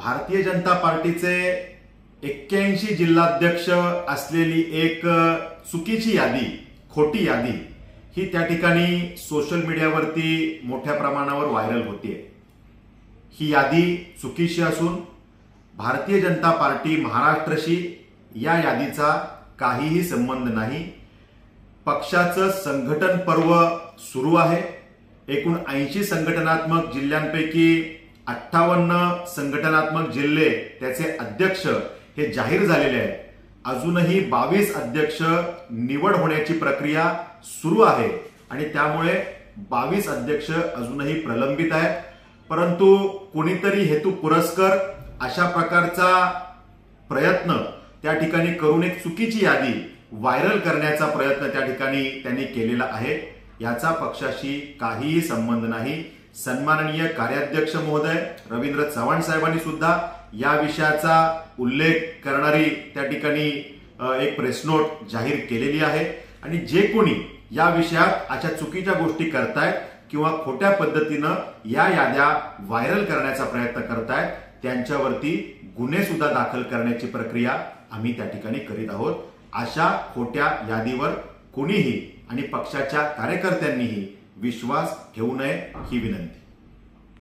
भारतीय जनता पार्टीचे 81 जिल्हाध्यक्ष असलेली एक चुकीची यादी, खोटी यादी ही त्या ठिकाणी सोशल मीडियावरती मोठ्या प्रमाणावर व्हायरल होतीये। ही यादी चुकीची असून भारतीय जनता पार्टी महाराष्ट्राशी या यादीचा काहीही संबंध नाही। पक्षाचं संघटन पर्व सुरू आहे। एकूण 80 संघटनात्मक जिल्ह्यांपैकी 58 संघटनात्मक जिल्हे त्याचे अध्यक्ष हे जाहीर झालेले आहेत। अजूनही 22 अध्यक्ष निवड होण्याची प्रक्रिया सुरू आहे आणि त्यामुळे 22 अध्यक्ष अजूनही प्रलंबित आहेत। परंतु कोणीतरी हेतू पुरस्कर अशा प्रकारचा प्रयत्न त्या ठिकाणी करून एक चुकीची यादी व्हायरल करण्याचा प्रयत्न त्या ठिकाणी त्यांनी केलेला आहे। याचा पक्षाशी काहीही संबंध नाही। सन्माननीय कार्याध्यक्ष महोदय रवींद्र चव्हाण साहेबांनी सुद्धा या विषयाचा उल्लेख करणारी त्या ठिकाणी एक प्रेस नोट जाहीर केलेली आहे आणि जे कोणी या विषयात अशा चुकीच्या गोष्टी करतायत किंवा खोट्या पद्धतीनं या याद्या व्हायरल करण्याचा प्रयत्न करतायत त्यांच्यावरती गुन्हे सुद्धा दाखल करण्याची प्रक्रिया आम्ही त्या ठिकाणी करीत आहोत। अशा खोट्या यादीवर कोणीही आणि पक्षाच्या कार्यकर्त्यांनीही विश्वास ठेवू नये ही विनंती।